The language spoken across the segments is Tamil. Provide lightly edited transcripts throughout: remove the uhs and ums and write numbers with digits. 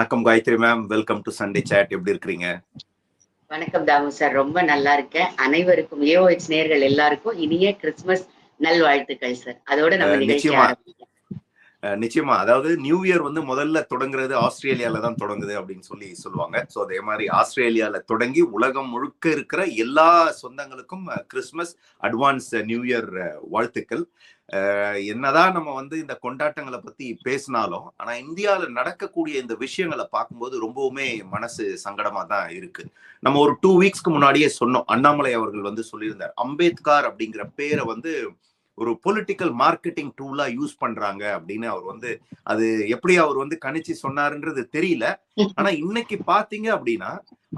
வணக்கம் Gayathri ma'am, welcome to Sunday chat. எப்படி இருக்கிறீங்க? வணக்கம் தாமு சார், ரொம்ப நல்லா இருக்கேன். அனைவருக்கும் ஏஓஎச் நேயர்கள் எல்லாருக்கும் இனிய கிறிஸ்துமஸ் நல்வாழ்த்துக்கள் சார். அதோட நம்ம நிகழ்ச்சி நிச்சயமா. அதாவது நியூ இயர் வந்து முதல்ல தொடங்குறது ஆஸ்திரேலியால தான் தொடங்குது அப்படின்னு சொல்லுவாங்க. ஸோ அதே மாதிரி ஆஸ்திரேலியால தொடங்கி உலகம் முழுக்க இருக்கிற எல்லா சொந்தங்களுக்கும் கிறிஸ்துமஸ் அட்வான்ஸ் நியூ இயர் வாழ்த்துக்கள். என்னதான் நம்ம வந்து இந்த கொண்டாட்டங்களை பத்தி பேசினாலும், ஆனா இந்தியாவில நடக்கக்கூடிய இந்த விஷயங்களை பார்க்கும்போது ரொம்பவுமே மனசு சங்கடமா தான் இருக்கு. நம்ம ஒரு 2 வீக்ஸ்க்கு முன்னாடியே சொன்னோம். அண்ணாமலை அவர்கள் வந்து சொல்லியிருந்தார், அம்பேத்கர் அப்படிங்கிற பேரை வந்து ஒரு பொலிட்டிக்கல் மார்க்கெட்டிங் டூலா யூஸ் பண்றாங்க அப்படின்னு அவர் வந்து அது எப்படி அவர் வந்து கணிச்சு சொன்னாருன்றது தெரியல. ஆனா இன்னைக்கு பாத்தீங்க அப்படின்னா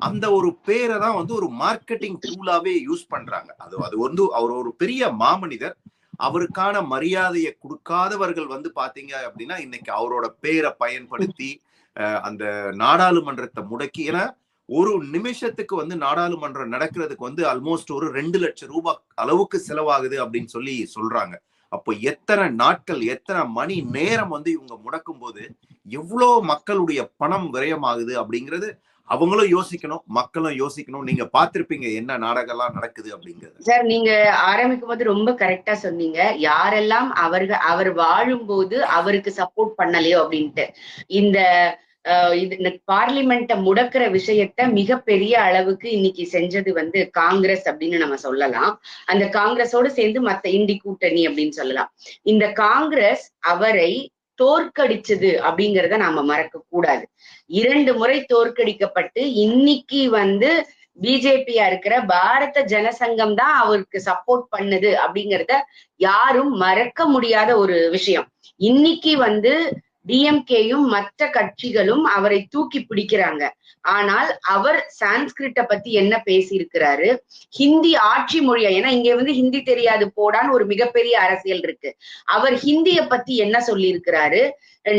அந்த ஒரு பேரை தான் வந்து ஒரு மார்க்கெட்டிங் டூலாவே யூஸ் பண்றாங்க. அது வந்து அவர் ஒரு பெரிய மாமனிதர். அவருக்கான மரியாதையை கொடுக்காதவர்கள் வந்து பாத்தீங்க அப்படின்னா இன்னைக்கு அவரோட பேரை பயன்படுத்தி அந்த நாடாளுமன்றத்தை முடக்கி, ஏன்னா ஒரு நிமிஷத்துக்கு வந்து நாடாளுமன்றம் நடக்கிறதுக்கு வந்து ஆல்மோஸ்ட் ஒரு 2 லட்சம் ரூபாய் அளவுக்கு செலவாகுது அப்படின்னு சொல்றாங்க. அப்போ எத்தனை நாட்கள், எத்தனை மணி நேரம் வந்து இவங்க முடக்கும் போது எவ்வளவு மக்களுடைய பணம் விரயமாகுது அப்படிங்கிறது அவங்களும் யோசிக்கணும், மக்களும் யோசிக்கணும். நீங்க பார்த்திருப்பீங்க என்ன நாடகம் எல்லாம் நடக்குது அப்படிங்கிறது. சார், நீங்க ஆரம்பிக்கும் போது ரொம்ப கரெக்டா சொன்னீங்க. யாரெல்லாம் அவர் வாழும் போது அவருக்கு சப்போர்ட் பண்ணலையோ அப்படின்ட்டு. இந்த பார்லிமெண்ட்டை முடக்கிற விஷயத்த மிகப்பெரிய அளவுக்கு இன்னைக்கு செஞ்சது வந்து காங்கிரஸ் அப்படின்னு நம்ம சொல்லலாம். அந்த காங்கிரஸோடு சேர்ந்து மத்த இண்டி கூட்டணி அப்படின்னு சொல்லலாம். இந்த காங்கிரஸ் அவரை தோற்கடிச்சது அப்படிங்கிறத நாம மறக்க கூடாது. 2 முறை தோற்கடிக்கப்பட்டு இன்னைக்கு வந்து பிஜேபியா இருக்கிற பாரத ஜனசங்கம் தான் அவருக்கு சப்போர்ட் பண்ணுது அப்படிங்கிறத யாரும் மறக்க முடியாத ஒரு விஷயம். இன்னைக்கு வந்து டிஎம்கேயும் மற்ற கட்சிகளும் அவரை தூக்கி பிடிக்கிறாங்க. ஆனால் அவர் சான்ஸ்கிரிட்ட பத்தி என்ன பேசியிருக்கிறாரு, ஹிந்தி ஆட்சி மொழியா, ஏன்னா இங்க வந்து ஹிந்தி தெரியாது போடான்னு ஒரு மிகப்பெரிய அரசியல் இருக்கு. அவர் ஹிந்திய பத்தி என்ன சொல்லி இருக்கிறாரு,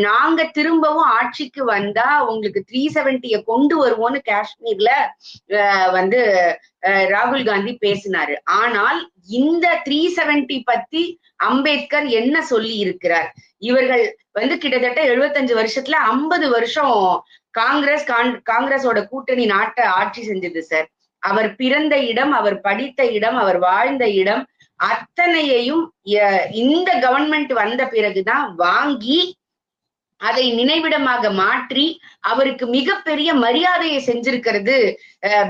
நாங்க திரும்பவும் ஆட்சிக்கு வந்தா உங்களுக்கு 370 கொண்டு வருவோம்னு காஷ்மீர்ல வந்து ராகுல் காந்தி பேசினாரு. ஆனால் இந்த 370 பத்தி அம்பேத்கர் என்ன சொல்லி இருக்கிறார்? இவர்கள் வந்து கிட்டத்தட்ட 75 வருஷத்துல 50 வருஷம் காங்கிரஸோட கூட்டணி நாட்டை ஆட்சி செஞ்சது சார். அவர் பிறந்த இடம், அவர் படித்த இடம், அவர் வாழ்ந்த இடம் அத்தனையையும் இந்த கவர்மெண்ட் வந்த பிறகுதான் வாங்கி அதை நினைவிடமாக மாற்றி அவருக்கு மிகப்பெரிய மரியாதையை செஞ்சிருக்கிறது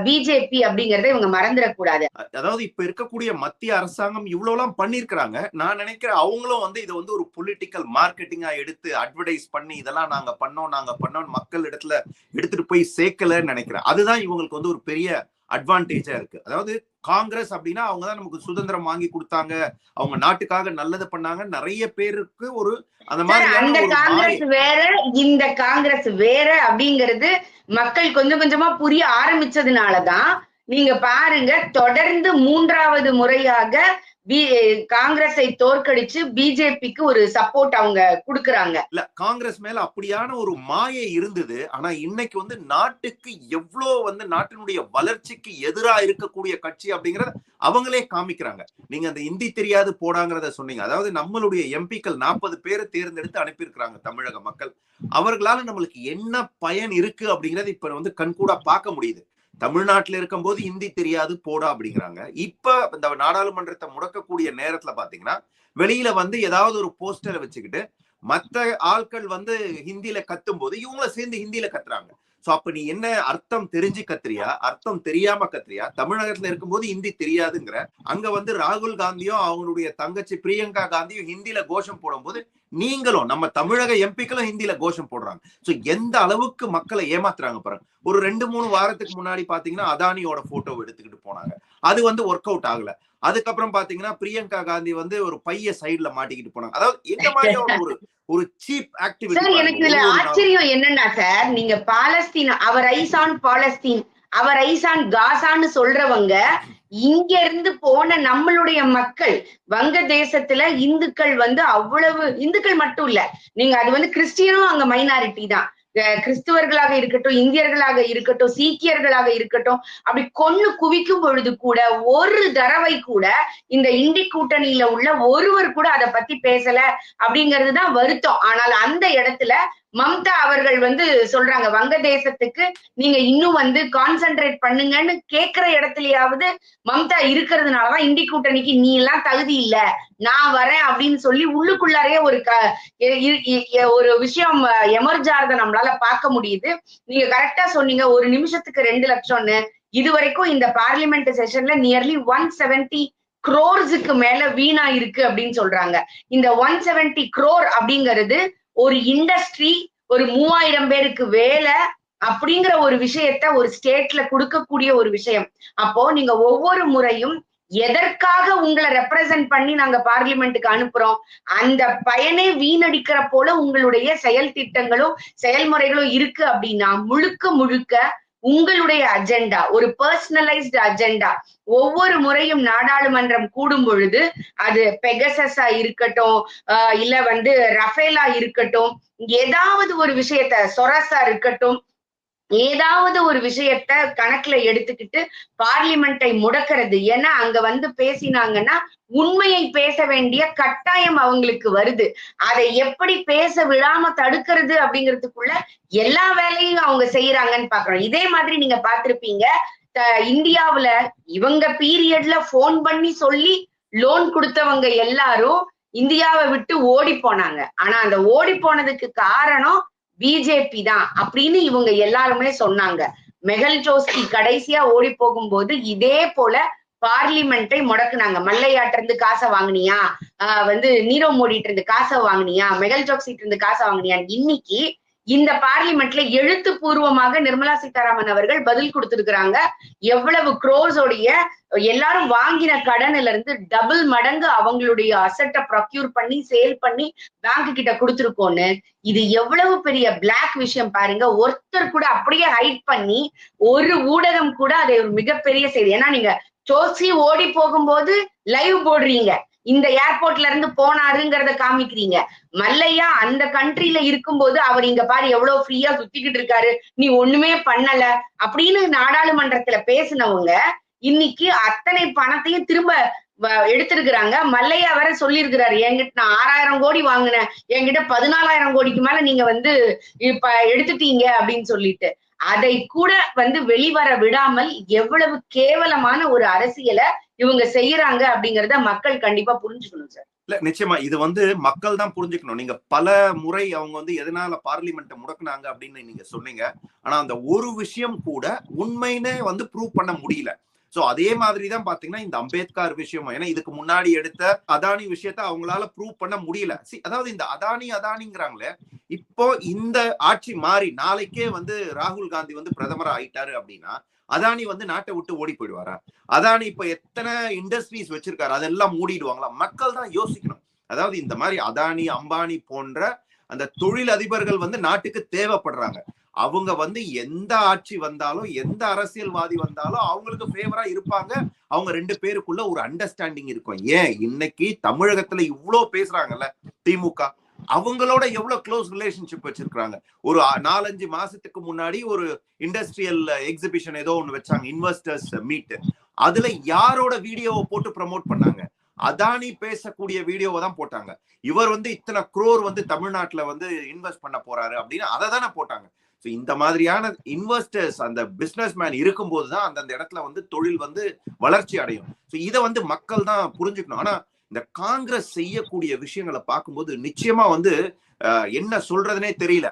பிஜேபி அப்படிங்கறத இவங்க மறந்துடக்கூடாது. அதாவது இப்ப இருக்கக்கூடிய மத்திய அரசாங்கம் இவ்வளவு எல்லாம் பண்ணிருக்கிறாங்க. நான் நினைக்கிறேன் அவங்களும் வந்து இதை வந்து ஒரு பொலிட்டிக்கல் மார்க்கெட்டிங்கா எடுத்து அட்வர்டைஸ் பண்ணி இதெல்லாம் நாங்க பண்ணோம் மக்கள் இடத்துல எடுத்துட்டு போய் சேர்க்கலன்னு நினைக்கிறேன். அதுதான் இவங்களுக்கு வந்து ஒரு பெரிய அட்வான்டேஜா இருக்கு. அதாவது காங்கிரஸ் அப்படின்னா அவங்கதான் நமக்கு சுதந்திரம் வாங்கி கொடுத்தாங்க, அவங்க நாட்டுக்காக நல்லது பண்ணாங்க. நிறைய பேருக்கு ஒரு அந்த மாதிரி அந்த காங்கிரஸ் வேற இந்த காங்கிரஸ் வேற அப்படிங்கிறது மக்கள் கொஞ்சம் கொஞ்சமா புரிய ஆரம்பிச்சதுனாலதான் நீங்க பாருங்க, தொடர்ந்து 3வது முறையாக காங்கிரஸை தோற்கடிச்சு பிஜேபிக்கு ஒரு சப்போர்ட் அவங்க கொடுக்கறாங்க. இல்ல, காங்கிரஸ் மேல அப்படியான ஒரு மாயை இருந்தது. ஆனா இன்னைக்கு வந்து நாட்டுக்கு எவ்வளவு வந்து நாட்டினுடைய வளர்ச்சிக்கு எதிராக இருக்கக்கூடிய கட்சி அப்படிங்கறத அவங்களே காமிக்கிறாங்க. நீங்க அந்த இந்தி தெரியாது போடாங்கிறத சொன்னீங்க. அதாவது நம்மளுடைய எம்பிக்கள் 40 பேரை தேர்ந்தெடுத்து அனுப்பியிருக்கிறாங்க தமிழக மக்கள். அவர்களால நம்மளுக்கு என்ன பயன் இருக்கு அப்படிங்கறது இப்ப வந்து கண்கூடா பார்க்க முடியுது. தமிழ்நாட்டில் இருக்கும் போது ஹிந்தி தெரியாது போடா அப்படிங்கிறாங்க. இப்ப இந்த நாடாளுமன்றத்தை முடக்கக்கூடிய நேரத்துல பாத்தீங்கன்னா வெளியில வந்து ஏதாவது ஒரு போஸ்டரை வச்சுக்கிட்டு மற்ற ஆட்கள் வந்து ஹிந்தியில கத்தும் போது இவங்கள சேர்ந்து ஹிந்தியில கத்துறாங்க. சோ அப்ப நீ என்ன அர்த்தம் தெரிஞ்சு கத்துறியா, அர்த்தம் தெரியாம கத்துறியா? தமிழகத்துல இருக்கும்போது ஹிந்தி தெரியாதுங்கிற, அங்க வந்து ராகுல் காந்தியும் அவங்களுடைய தங்கச்சி பிரியங்கா காந்தியும் ஹிந்தியில கோஷம் போடும்போது நீங்களும் நம்ம தமிழக எம்பிக்களும் ஹிந்தியில கோஷம் போடுறாங்க. சோ எந்த அளவுக்கு மக்களை ஏமாத்துறாங்க பாருங்க. ஒரு 2-3 வாரத்துக்கு முன்னாடி பாத்தீங்கன்னா அதானியோட போட்டோ எடுத்துக்கிட்டு போனாங்க. அது வந்து ஒர்க் அவுட் ஆகல. அதுக்கப்புறம் பாத்தீங்கன்னா பிரியங்கா காந்தி வந்து ஒரு பைய சைடுல மாட்டிக்கிட்டு போனாங்க. அதாவது இந்த மாதிரியான ஒரு சீப் ஆக்டிவிட்டி. சார், எனக்கு இதுல ஆச்சரியம் என்னன்னா சார், நீங்க பாலஸ்தீன் அவர் ஐசான் பாலஸ்தீன், அவர் ஐசான் காசான்னு சொல்றவங்க இங்க இருந்து போன நம்மளுடைய மக்கள் வங்க தேசத்துல இந்துக்கள் வந்து அவ்வளவு, இந்துக்கள் மட்டும் இல்ல, நீங்க அது வந்து கிறிஸ்டியனும் அங்க மைனாரிட்டி தான். கிறிஸ்துவர்களாக இருக்கட்டும், இந்தியர்களாக இருக்கட்டும், சீக்கியர்களாக இருக்கட்டும், அப்படி கொன்னு குவிக்கும் பொழுது கூட ஒரு தடவை கூட இந்த இண்டி கூட்டணியில உள்ள ஒருவர் கூட அதை பத்தி பேசல அப்படிங்கிறதுதான் வருத்தம். ஆனால் அந்த இடத்துல மம்தா அவர்கள் வந்து சொல்றாங்க வங்கதேசத்துக்கு நீங்க இன்னும் வந்து கான்சென்ட்ரேட் பண்ணுங்கன்னு கேட்கிற இடத்துலயாவது மம்தா இருக்கிறதுனாலதான் இண்டி கூட்டணிக்கு நீ எல்லாம் தகுதி இல்ல நான் வரேன் அப்படின்னு சொல்லி உள்ளுக்குள்ளாரே ஒரு விஷயம் எமர்ஜ் ஆறத நம்மளால பார்க்க முடியுது. நீங்க கரெக்டா சொன்னீங்க, ஒரு நிமிஷத்துக்கு 2 லட்சம்னு. இதுவரைக்கும் இந்த பார்லிமெண்ட் செஷன்ல நியர்லி 170 crores மேல வீணா இருக்கு அப்படின்னு சொல்றாங்க. இந்த 170 crore அப்படிங்கிறது ஒரு இண்டஸ்ட்ரி, ஒரு 3000 பேருக்கு வேலை அப்படிங்கிற ஒரு விஷயத்த ஒரு ஸ்டேட்ல கொடுக்கக்கூடிய ஒரு விஷயம். அப்போ நீங்க ஒவ்வொரு முறையும் எதற்காக உங்களை ரெப்ரசன்ட் பண்ணி நாங்க பார்லிமெண்ட்டுக்கு அனுப்புறோம், அந்த பயனை வீணடிக்கிற போல உங்களுடைய செயல் திட்டங்களும் செயல்முறைகளும் இருக்கு அப்படின்னா முழுக்க முழுக்க உங்களுடைய அஜெண்டா, ஒரு பர்சனலைஸ்டு அஜெண்டா. ஒவ்வொரு முறையும் நாடாளுமன்றம் கூடும் பொழுது அது பெகசஸா இருக்கட்டும், இல்ல வந்து ரஃபேலா இருக்கட்டும், ஏதாவது ஒரு விஷயத்த சொரஸா இருக்கட்டும், ஏதாவது ஒரு விஷயத்த கணக்குல எடுத்துக்கிட்டு பார்லிமெண்டை முடக்கிறது. ஏன்னா அங்க வந்து பேசினாங்கன்னா உண்மையை பேச வேண்டிய கட்டாயம் அவங்களுக்கு வருது. அதை எப்படி பேச விடாம தடுக்கிறது அப்படிங்கிறதுக்குள்ள எல்லா வேலையும் அவங்க செய்யறாங்கன்னு பாக்குறோம். இதே மாதிரி நீங்க பார்த்திருப்பீங்க, இந்தியாவுல இவங்க பீரியட்ல போன் பண்ணி சொல்லி லோன் கொடுத்தவங்க எல்லாரும் இந்தியாவை விட்டு ஓடி போனாங்க. ஆனா அந்த ஓடி போனதுக்கு காரணம் பிஜேபி தான் அப்படின்னு இவங்க எல்லாருமே சொன்னாங்க. மெகல் சோஸ்கி கடைசியா ஓடி போகும்போது இதே போல பார்லிமெண்டை முடக்குனாங்க. மல்லையாட்ட இருந்து காசை வாங்கினியா, வந்து நீரவ் மோடிட்டு இருந்து காசை வாங்கினியா, மெகல் சோக்சிட்டு இருந்து காசை வாங்கினியா. இன்னைக்கு இந்த பார்லிமெண்ட்ல எழுத்துப்பூர்வமாக நிர்மலா சீதாராமன் அவர்கள் பதில் கொடுத்திருக்கிறாங்க. எவ்வளவு குரோஸோடைய எல்லாரும் வாங்கின கடன்ல இருந்து டபுள் மடங்கு அவங்களுடைய அசட்டை ப்ரொக்யூர் பண்ணி சேல் பண்ணி பேங்க் கிட்ட கொடுத்துருக்கோன்னு. இது எவ்வளவு பெரிய பிளாக் விஷயம் பாருங்க. ஒருத்தர் கூட அப்படியே ஹைட் பண்ணி ஒரு ஊடகம் கூட அதை ஒரு மிகப்பெரிய செய்தி. ஏன்னா நீங்க சோக்சி ஓடி போகும்போது லைவ் போடுறீங்க, இந்த ஏர்போர்ட்ல இருந்து போனாருங்கிறத காமிக்கிறீங்க. மல்லையா அந்த கண்ட்ரில இருக்கும்போது அவர் இங்க பாரு எவ்வளவு ஃப்ரீயா சுத்திக்கிட்டு இருக்காரு, நீ ஒண்ணுமே பண்ணல அப்படின்னு நாடாளுமன்றத்துல பேசினவங்க இன்னைக்கு அத்தனை பணத்தையும் திரும்ப எடுத்திருக்கிறாங்க. மல்லையா வேற சொல்லியிருக்கிறாரு, என்கிட்ட நான் 6000 கோடி வாங்கினேன், என்கிட்ட 14,000 கோடிக்கு மேல நீங்க வந்து இப்ப எடுத்துட்டீங்க அப்படின்னு சொல்லிட்டு. அதை கூட வந்து வெளிவர விடாமல் எவ்வளவு கேவலமான ஒரு அரசியலை இவங்க செய்யறாங்க அப்படிங்கறத மக்கள் கண்டிப்பா புரிஞ்சுக்கணும் சார். இல்ல நிச்சயமா இது வந்து மக்கள் தான் புரிஞ்சுக்கணும். நீங்க பல முறை அவங்க வந்து எதனால பார்லிமெண்ட்டை முடக்குனாங்க அப்படின்னு நீங்க சொன்னீங்க. ஆனா அந்த ஒரு விஷயம் கூட உண்மைன்னு வந்து ப்ரூவ் பண்ண முடியல. சோ அதே மாதிரிதான் பாத்தீங்கன்னா இந்த அம்பேத்கர் விஷயம். ஏன்னா இதுக்கு முன்னாடி எடுத்த அதானி விஷயத்த அவங்களால ப்ரூவ் பண்ண முடியல. அதாவது இந்த அதானிங்கிறாங்களே, இப்போ இந்த ஆட்சி மாறி நாளைக்கே வந்து ராகுல் காந்தி வந்து பிரதமர் ஆயிட்டாரு அப்படின்னா அதானி வந்து நாட்டை விட்டு ஓடி போயிடுவாரா? அதானி இப்ப எத்தனை இண்டஸ்ட்ரீஸ் வச்சிருக்காரு, அதெல்லாம் மூடிடுவாங்களா? மக்கள் தான் யோசிக்கணும். அதாவது இந்த மாதிரி அதானி அம்பானி போன்ற அந்த தொழில் அதிபர்கள் வந்து நாட்டுக்கு தேவைப்படுறாங்க. அவங்க வந்து எந்த ஆட்சி வந்தாலும் எந்த அரசியல்வாதி வந்தாலும் அவங்களுக்கு ஃபேவரா இருப்பாங்க. அவங்க 2 பேருக்குள்ள ஒரு அண்டர்ஸ்டாண்டிங் இருக்கும். ஏன் இன்னைக்கு தமிழகத்துல இவ்வளவு பேசுறாங்கல்ல திமுக, அவங்களோட எவ்வளவு க்ளோஸ் ரிலேஷன்ஷிப் வச்சிருக்காங்க. ஒரு 4-5 மாசத்துக்கு முன்னாடி ஒரு இண்டஸ்ட்ரியல் எக்ஸிபிஷன் ஏதோ ஒண்ணு வச்சாங்க, இன்வெஸ்டர்ஸ் மீட். அதுல யாரோட வீடியோவை போட்டு ப்ரமோட் பண்ணாங்க? அதானி பேசக்கூடிய வீடியோவை தான் போட்டாங்க. இவர் வந்து இத்தனை குரோர் வந்து தமிழ்நாட்டுல வந்து இன்வெஸ்ட் பண்ண போறாரு அப்படின்னு அதை தானே போட்டாங்க. இந்த மாதிரியான இன்வெஸ்டர்ஸ் அந்த பிசினஸ் மேன் இருக்கும்போது தான் அந்தந்த இடத்துல வந்து தொழில் வந்து வளர்ச்சி அடையும். இதை வந்து மக்கள் தான் புரிஞ்சுக்கணும். ஆனா இந்த காங்கிரஸ் செய்யக்கூடிய விஷயங்களை பார்க்கும்போது நிச்சயமா வந்து என்ன சொல்றதுனே தெரியல.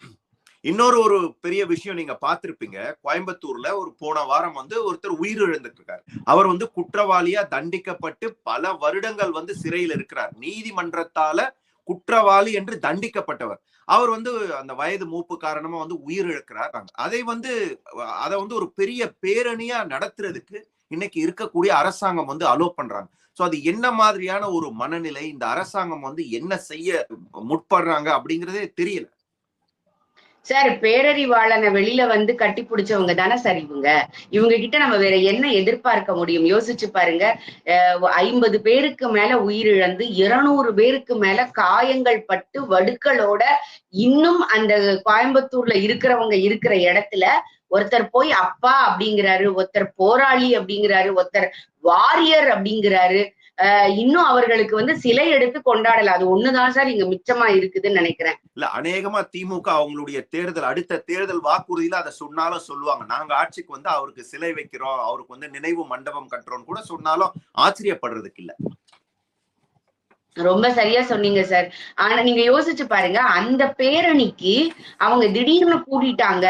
இன்னொரு ஒரு பெரிய விஷயம் நீங்க பார்த்திருப்பீங்க, கோயம்புத்தூர்ல ஒரு போன வாரம் வந்து ஒருத்தர் உயிரிழந்துட்டு இருக்காரு. அவர் வந்து குற்றவாளியா தண்டிக்கப்பட்டு பல வருடங்கள் வந்து சிறையில் இருக்கிறார். நீதிமன்றத்தால குற்றவாளி என்று தண்டிக்கப்பட்டவர். அவர் வந்து அந்த வயது மூப்பு காரணமா வந்து உயிரிழக்கிறார். அதை வந்து ஒரு பெரிய பேரணியா நடத்துறதுக்கு இன்னைக்கு இருக்கக்கூடிய அரசாங்கம் வந்து அலோ பண்றாங்க. சோ அது என்ன மாதிரியான ஒரு மனநிலை, இந்த அரசாங்கம் வந்து என்ன செய்ய முற்படுறாங்க அப்படிங்கறதே தெரியல சார். பேரறிவாளனை வெளியில வந்து கட்டி பிடிச்சவங்க தானே சார் இவங்க கிட்ட நம்ம வேற என்ன எதிர்பார்க்க முடியும்? யோசிச்சு பாருங்க. 50 பேருக்கு மேல உயிரிழந்து 200 பேருக்கு மேல காயங்கள் பட்டு வடுக்களோட இன்னும் அந்த கோயம்புத்தூர்ல இருக்கிறவங்க இருக்கிற இடத்துல ஒருத்தர் போய் அப்பா அப்படிங்கிறாரு, ஒருத்தர் போராளி அப்படிங்கிறாரு, ஒருத்தர் வாரியர் அப்படிங்கிறாரு. இன்னும் அவர்களுக்கு வந்து சிலை எடுத்து கொண்டாடல. அது ஒண்ணுதான் சார் இங்க மிச்சமா இருக்குதுன்னு நினைக்கிறேன். இல்ல அநேகமா திமுக அவங்களுடைய தேர்தல் அடுத்த தேர்தல் வாக்குறுதியில அதை சொன்னாலும் சொல்லுவாங்க, நாங்க ஆட்சிக்கு வந்து அவருக்கு சிலை வைக்கிறோம், அவருக்கு வந்து நினைவு மண்டபம் கட்டுறோம்னு கூட சொன்னாலும் ஆச்சரியப்படுறதுக்கு இல்ல. ரொம்ப சரியா சொன்னீங்க சார். ஆனா நீங்க யோசிச்சு பாருங்க, அந்த பேரணிக்கு அவங்க திடீர்னு கூட்டிட்டாங்க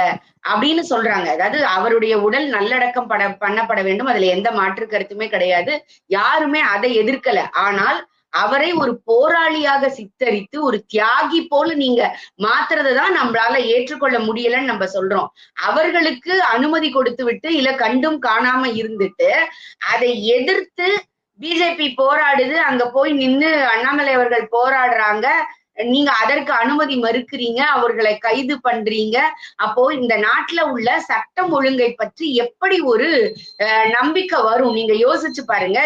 அப்படின்னு சொல்றாங்க. அதாவது அவருடைய உடல் நல்லடக்கம் பண்ணப்பட வேண்டும். அதுல எந்த மாற்று கருத்துமே கிடையாது. யாருமே அதை எதிர்க்கல. ஆனால் அவரை ஒரு போராளியாக சித்தரித்து ஒரு தியாகி போல நீங்க மாத்துறதுதான் நம்மளால ஏற்றுக்கொள்ள முடியலன்னு நம்ம சொல்றோம். அவர்களுக்கு அனுமதி கொடுத்து விட்டு இல்ல கண்டும் காணாம இருந்துட்டு அதை எதிர்த்து பிஜேபி போராடுது. அங்க போய் நின்னு அண்ணாமலை அவர்கள் போராடுறாங்க. நீங்க அதற்கு அனுமதி மறுக்கிறீங்க, அவர்களை கைது பண்றீங்க. அப்போ இந்த நாட்டுல உள்ள சட்டம் ஒழுங்கை பற்றி எப்படி ஒரு நம்பிக்கை வரும்? நீங்க யோசிச்சு பாருங்க.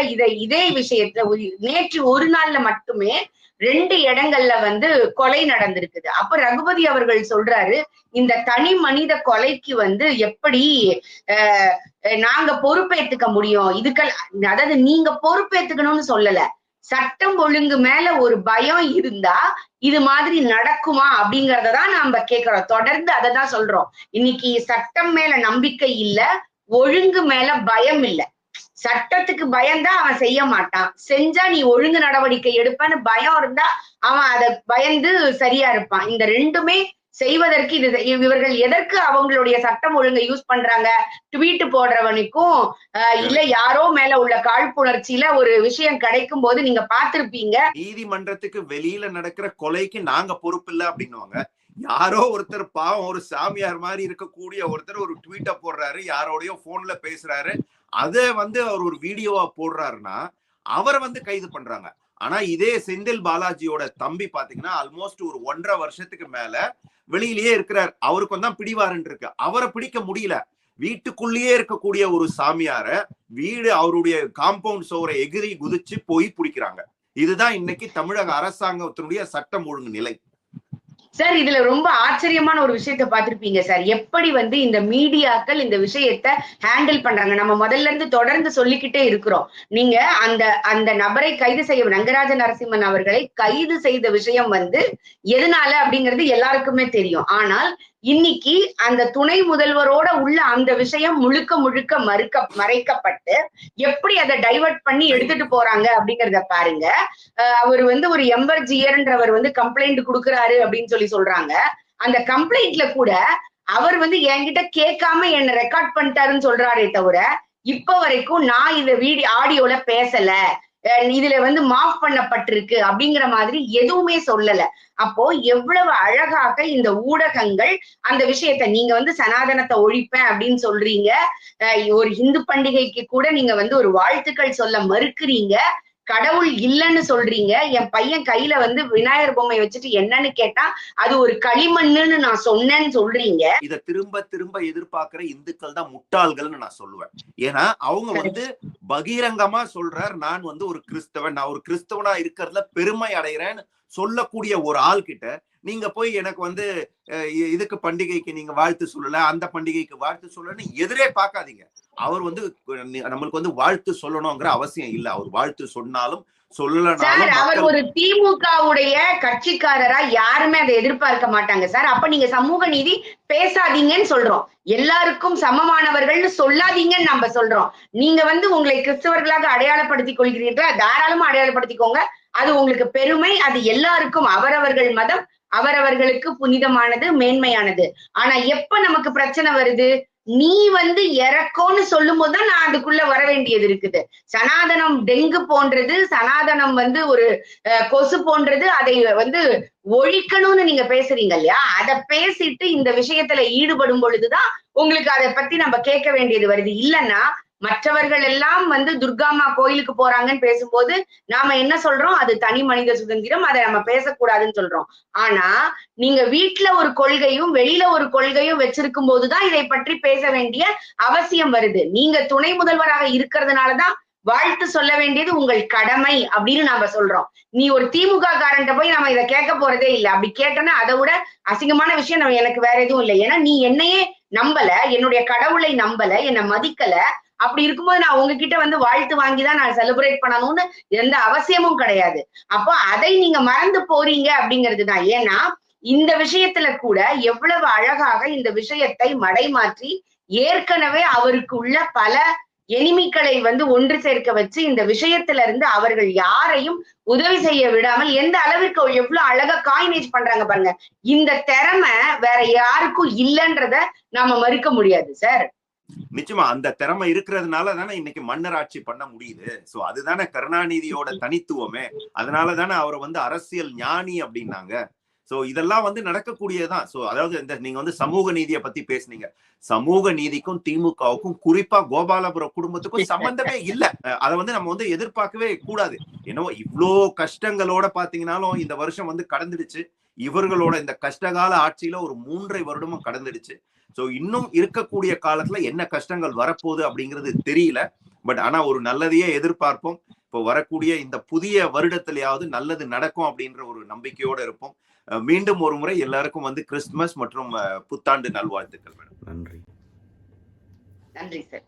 இதே விஷயத்துல நேற்று ஒரு நாள்ல மட்டுமே 2 இடங்கள்ல வந்து கொலை நடந்திருக்குது. அப்ப ரகுபதி அவர்கள் சொல்றாரு, இந்த தனி மனித கொலைக்கு வந்து எப்படி நாங்க பொறுப்பேத்துக்க முடியும்? அதாவது நீங்க பொறுப்பேத்துக்கணும்னு சொல்லல. சட்டம் ஒழுங்கு மேல ஒரு பயம் இருந்தா இது மாதிரி நடக்குமா அப்படிங்கறதான் நாம கேட்கிறோம். தொடர்ந்து அததான் சொல்றோம். இன்னைக்கு சட்டம் மேல நம்பிக்கை இல்ல, ஒழுங்கு மேல பயம் இல்ல. சட்டத்துக்கு பயந்தா அவன் செய்ய மாட்டான். செஞ்சா நீ ஒழுங்கு நடவடிக்கை எடுப்பன்னு பயம் இருந்தா அவன் அதை பயந்து சரியா இருப்பான். இந்த ரெண்டுமே செய்வதற்கு இவர்கள் எதற்கு அவங்களுடைய சட்டம் ஒழுங்கை யூஸ் பண்றாங்க? ட்வீட் போடுறவனுக்கும் இல்ல யாரோ மேல உள்ள காழ்ப்புணர்ச்சியில ஒரு விஷயம் கிடைக்கும் போது நீங்க பார்த்திருப்பீங்க, நீதிமன்றத்துக்கு வெளியில நடக்கிற கொலைக்கு நாங்க பொறுப்பு இல்ல அப்படின்னுவாங்க. யாரோ ஒருத்தர் பாவம் ஒரு சாமியார் மாதிரி இருக்கக்கூடிய ஒருத்தர் ஒரு ட்வீட்டை போடுறாரு, யாரோடய போன்ல பேசுறாரு, அதை வந்து அவர் ஒரு வீடியோவா போடுறாருன்னா அவரை வந்து கைது பண்றாங்க. ஆனா இதே செந்தில் பாலாஜியோட தம்பி பாத்தீங்கன்னா ஆல்மோஸ்ட் ஒரு 1.5 வருஷத்துக்கு மேல வெளியிலேயே இருக்கிறார். அவருக்கு தான் பிடிவாரன் இருக்கு, அவரை பிடிக்க முடியல. வீட்டுக்குள்ளேயே இருக்கக்கூடிய ஒரு சாமியார வீடு அவருடைய காம்பவுண்ட் சோரை எகிரி குதிச்சு போய் பிடிக்கிறாங்க. இதுதான் இன்னைக்கு தமிழக அரசாங்கத்தினுடைய சட்டம் ஒழுங்கு நிலை. சார் இதுல ரொம்ப ஆச்சரியமான ஒரு விஷயத்த பார்த்திருப்பீங்க சார். எப்படி வந்து இந்த மீடியாக்கள் இந்த விஷயத்த ஹேண்டில் பண்றாங்க. நம்ம முதல்ல இருந்து தொடர்ந்து சொல்லிக்கிட்டே இருக்கிறோம். நீங்க அந்த நபரை கைது செய்ய ரங்கராஜ நரசிம்மன் அவர்களை கைது செய்த விஷயம் வந்து எதனால அப்படிங்கிறது எல்லாருக்குமே தெரியும். ஆனால் இன்னைக்கு அந்த துணை முதல்வரோட உள்ள அந்த விஷயம் முழுக்க முழுக்க மறைக்கப்பட்டு எப்படி அதை டைவர்ட் பண்ணி எடுத்துட்டு போறாங்க அப்படிங்கறத பாருங்க. அவர் வந்து ஒரு எம்பர்ஜியர்ன்றவர் வந்து கம்ப்ளைண்ட் கொடுக்குறாரு அப்படின்னு சொல்லி சொல்றாங்க. அந்த கம்ப்ளைண்ட்ல கூட அவர் வந்து என்கிட்ட கேட்காம என்ன ரெக்கார்ட் பண்ணிட்டாருன்னு சொல்றாரே தவிர இப்ப வரைக்கும் நான் இத ஆடியோல பேசல, இதுல வந்து மாஃப் பண்ணப்பட்டிருக்கு அப்படிங்கிற மாதிரி எதுவுமே சொல்லல. அப்போ எவ்வளவு அழகாக இந்த ஊடகங்கள் அந்த விஷயத்த நீங்க வந்து சனாதனத்தை ஒழிப்பேன் அப்படின்னு சொல்றீங்க, ஒரு இந்து பண்டிகைக்கு கூட நீங்க வந்து ஒரு வாழ்த்துக்கள் சொல்ல மறுக்கிறீங்க, கடவுள் இல்லைன்னு சொல்றீங்க. என் பையன் கையில வந்து விநாயகர் பொம்மை வச்சுட்டு என்னன்னு கேட்டா அது ஒரு களிமண்ணுன்னு நான் சொன்னேன்னு சொல்றீங்க. இத திரும்ப திரும்ப எதிர்பார்க்கிற இந்துக்கள் தான் முட்டாள்கள்னு நான் சொல்லுவேன். ஏன்னா அவங்க வந்து பகிரங்கமா சொல்றார், நான் வந்து ஒரு கிறிஸ்தவன், நான் ஒரு கிறிஸ்தவனா இருக்கிறதுல பெருமை அடைகிறேன்னு சொல்லக்கூடிய ஒரு ஆள் கிட்ட நீங்க போய் எனக்கு வந்து இதுக்கு பண்டிகைக்கு நீங்க வாழ்த்து சொல்லல, அந்த பண்டிகைக்கு வாழ்த்து சொல்லலன்னு எதிரே பார்க்காதீங்க. அவர் வந்து நம்மளுக்கு வந்து வாழ்த்து சொல்லணுங்கிற அவசியம் இல்ல. அவர் வாழ்த்து சொன்னாலும் சொல்லலனாலும் அவர் ஒரு திமுகவுடைய கட்சிக்காரரா யாருமே அதை எதிர்பார்க்க மாட்டாங்க சார். அப்ப நீங்க சமூக நீதி பேசாதீங்கன்னு சொல்றோம். எல்லாருக்கும் சமமானவர்கள்னு சொல்லாதீங்கன்னு நம்ம சொல்றோம். நீங்க வந்து உங்களை கிறிஸ்தவர்களாக அடையாளப்படுத்திக் கொள்கிறீர்களா, தாராளமா அடையாளப்படுத்திக்கோங்க. அது உங்களுக்கு பெருமை. அது எல்லாருக்கும் அவரவர்கள் மதம் அவரவர்களுக்கு புனிதமானது, மேன்மையானது. ஆனா எப்ப நமக்கு பிரச்சனை வருது, நீ வந்து இறக்கோன்னு சொல்லும் போதுதான் நான் அதுக்குள்ள வர வேண்டியது இருக்குது. சனாதனம் டெங்கு போன்றது, சனாதனம் வந்து ஒரு கொசு போன்றது, அதை வந்து ஒழிக்கணும்னு நீங்க பேசுறீங்க இல்லையா, அதை பேசிட்டு இந்த விஷயத்துல ஈடுபடும் பொழுதுதான் உங்களுக்கு அதை பத்தி நம்ம கேட்க வேண்டியது வருது. இல்லைன்னா மற்றவர்கள் எல்லாம் வந்து துர்காமா கோயிலுக்கு போறாங்கன்னு பேசும்போது நாம என்ன சொல்றோம், அது தனி மனித சுதந்திரம், அதை நம்ம பேசக்கூடாதுன்னு சொல்றோம். ஆனா நீங்க வீட்டுல ஒரு கொள்கையும் வெளியில ஒரு கொள்கையும் வச்சிருக்கும் போதுதான் இதை பற்றி பேச வேண்டிய அவசியம் வருது. நீங்க துணை முதல்வராக இருக்கிறதுனாலதான் வாழ்த்து சொல்ல வேண்டியது உங்கள் கடமை அப்படின்னு நாம சொல்றோம். நீ ஒரு திமுக காரன்ட்ட போய் நம்ம இதை கேட்க போறதே இல்லை. அப்படி கேட்டோன்னா அதை விட அசிங்கமான விஷயம் எனக்கு வேற எதுவும் இல்லை. ஏன்னா நீ என்னையே நம்பல, என்னுடைய கடவுளை நம்பல, என்னை மதிக்கல, அப்படி இருக்கும்போது நான் உங்ககிட்ட வந்து வாழ்த்து வாங்கிதான் நான் செலிப்ரேட் பண்ணணும்னு எந்த அவசியமும் கிடையாது. அப்போ அதை நீங்க மறந்து போறீங்க அப்படிங்கிறதுதான். ஏன்னா இந்த விஷயத்துல கூட எவ்வளவு அழகாக இந்த விஷயத்தை மடைமாற்றி ஏற்கனவே அவருக்கு உள்ள பல எனிமிக்களை வந்து ஒன்று சேர்க்க வச்சு இந்த விஷயத்துல இருந்து அவர்கள் யாரையும் உதவி செய்ய விடாமல் எந்த அளவிற்கு எவ்வளவு அழகா காயினேஜ் பண்றாங்க பாருங்க. இந்த திறமை வேற யாருக்கும் இல்லைன்றத நாம மறுக்க முடியாது சார். நிச்சயமா அந்த திறமை இருக்கிறதுனால தானே இன்னைக்கு மன்னர் ஆட்சி பண்ண முடியுது. சோ அதுதானே கருணாநிதியோட தனித்துவமே. அதனால தானே அவரை வந்து அரசியல் ஞானி அப்படின்னாங்க. சோ இதெல்லாம் வந்து நடக்கக்கூடியதுதான். சோ அதாவது இந்த நீங்க வந்து சமூக நீதியை பத்தி பேசுனீங்க. சமூக நீதிக்கும் திமுகவுக்கும் குறிப்பா கோபாலபுரம் குடும்பத்துக்கும் சம்பந்தமே இல்ல. அதை வந்து நம்ம வந்து எதிர்பார்க்கவே கூடாது. என்னவோ இவ்வளோ கஷ்டங்களோட பாத்தீங்கன்னாலும் இந்த வருஷம் வந்து கடந்துடுச்சு. இவர்களோட இந்த கஷ்டகால ஆட்சியில ஒரு 3.5 வருடமும் கடந்துடுச்சு. சோ இன்னும் இருக்கக்கூடிய காலத்துல என்ன கஷ்டங்கள் வரப்போகுது அப்படிங்கிறது தெரியல. பட் ஆனா ஒரு நல்லதையே எதிர்பார்ப்போம். இப்போ வரக்கூடிய இந்த புதிய வருடத்திலேயாவது நல்லது நடக்கும் அப்படின்ற ஒரு நம்பிக்கையோட இருப்போம். மீண்டும் ஒரு முறை எல்லாருக்கும் வந்து கிறிஸ்துமஸ் மற்றும் புத்தாண்டு நல்வாழ்த்துக்கள். நன்றி. நன்றி சார்.